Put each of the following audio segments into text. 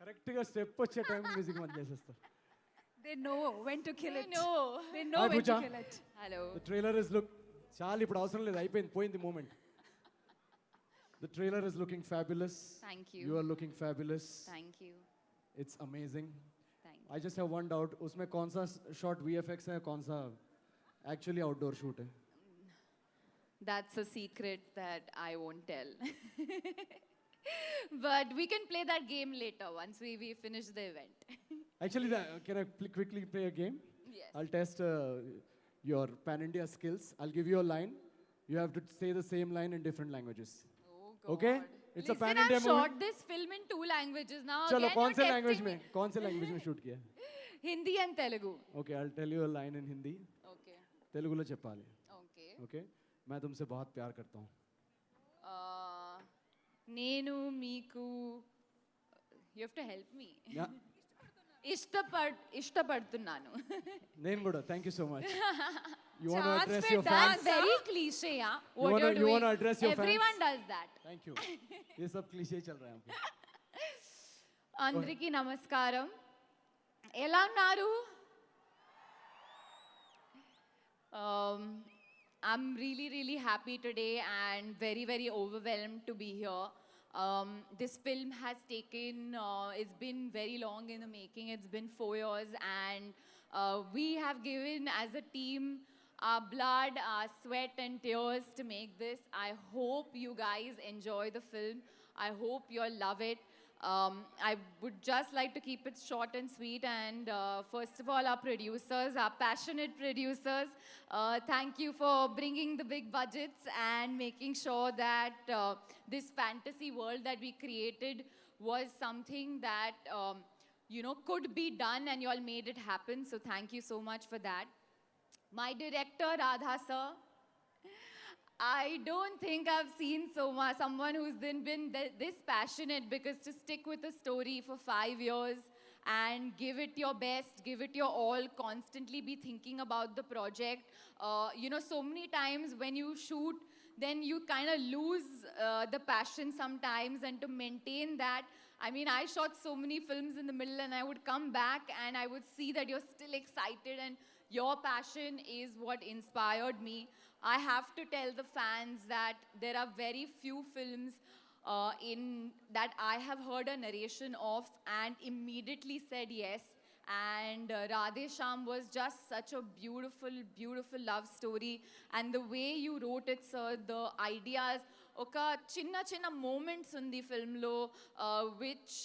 కరెక్ట్గా స్టెప్ వచ్చే time music మధ్య చేసేస్తారు. They know when to kill I it. know. They know Hi, when to Pooja. kill it. Hello. The trailer is look చాలా ఇప్పుడు అవసరం లేదు, అయిపోయింది, పోయింది moment. The trailer is looking fabulous. Thank you. You are looking fabulous. Thank you. It's amazing. Thank you. I just have one doubt, उसमें कौन सा shot VFX है, कौन सा एक्चुअली आउटडोर शूट है? That's a secret that I won't tell. But we can play that game later once we finish the event. Actually, can I quickly play a game? Yes. I'll test your pan-India skills. I'll give you a line. You have to say the same line in different languages. Oh God. Okay? It's a Listen, pan-India I've movie. shot this film in 2 languages now. चलो Again, कौन you're से testing language me. में, कौन से language में shoot किया? Hindi and Telugu. Okay, I'll tell you a line in Hindi. Okay. తెలుగులో చెప్పాలి. Okay. Okay? मैं तुमसे बहुत प्यार करता हूँ. నేను మీకు you have to help me Yeah. ఇష్టపడుతున్నాను. నేను కూడా. Thank you so much. You want to Chance address for your dance. fans? Very cliche, yeah. You What wanna- you're you doing. wanna address your Everyone fans? does that. Thank you. ये सब cliché चल रहा है यहाँ पे. అందరికీ నమస్కారం. ఎలా ఉన్నారు? I'm really happy today and very overwhelmed to be here. This film has taken, it's been very long in the making. It's been 4 years and we have given as a team our blood, our sweat and tears to make this. I hope you guys enjoy the film. I hope you'll love it. I would just like to keep it short and sweet. And first of all, our producers, our passionate producers, thank you for bringing the big budgets and making sure that this fantasy world that we created was something that could be done, and you all made it happen. So thank you so much for that. My director, Radha sir, I don't think I've seen someone who's been this passionate, because to stick with a story for 5 years and give it your best, give it your all, constantly be thinking about the project. So many times when you shoot, then you kind of lose the passion sometimes, and to maintain that, I mean, I shot so many films in the middle and I would come back and I would see that you're still excited, and your passion is what inspired me. I have to tell the fans that there are very few films in that I have heard a narration of and immediately said yes. And Radhe Shyam was just such a beautiful love story. And the way you wrote it, sir, the ideas, ఒక చిన్న moments ఉంది ఫిల్మ్లో which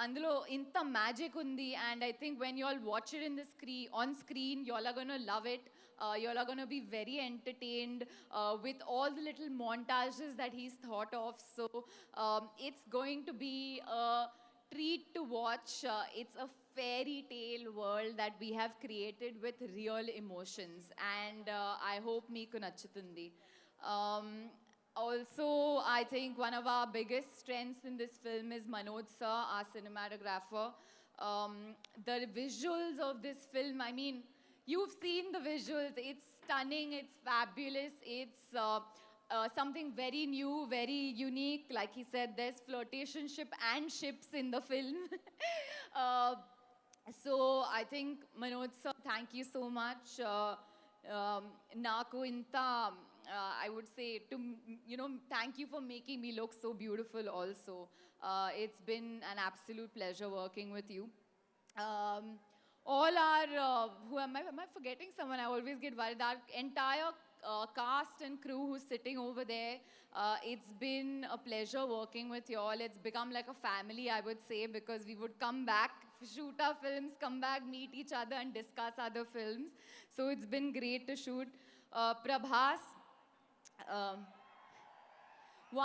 అందులో ఇంత magic ఉంది. And I think when you all watch it in the on screen, you all are gonna love it. You all are going to be very entertained with all the little montages that he's thought of. So it's going to be a treat to watch. It's a fairy tale world that we have created with real emotions, and I hope meeku nachutundi. Also, I think one of our biggest strengths in this film is Manoj sir, our cinematographer. The visuals of this film, I mean, you've seen the visuals. It's stunning, it's fabulous, it's something very new, very unique. Like he said, there's flirtationship and ships in the film. So I think, Manoj sir, thank you so much. Naku inta, I would say, thank you for making me look so beautiful also. It's been an absolute pleasure working with you. All our, am I forgetting someone? I always get worried. Our entire cast and crew who's sitting over there, it's been a pleasure working with you all. It's become like a family, I would say, because we would come back, shoot our films, come back, meet each other and discuss other films. So it's been great to shoot. Prabhas,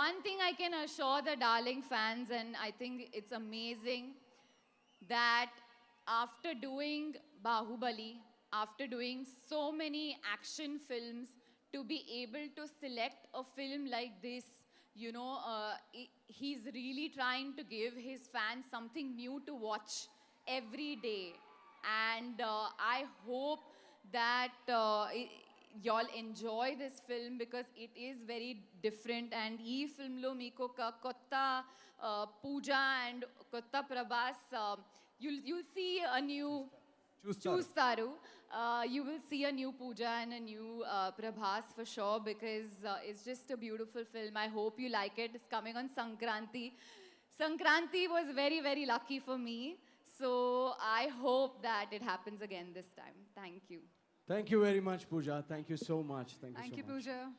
one thing I can assure the Darling fans, and I think it's amazing, that after doing Bahubali, after doing so many action films, to be able to select a film like this, he's really trying to give his fans something new to watch every day. And I hope that y'all enjoy this film because it is very different. And ee film lo meeko kotta Pooja and kotta Prabhas, you'll see a new Chustaru. You will see a new Pooja and a new Prabhas for sure because it's just a beautiful film. I hope you like it. It's coming on Sankranti. Sankranti was very, very lucky for me. So I hope that it happens again this time. Thank you. Thank you very much, Pooja. Thank you so much. Thank so you, much. Pooja.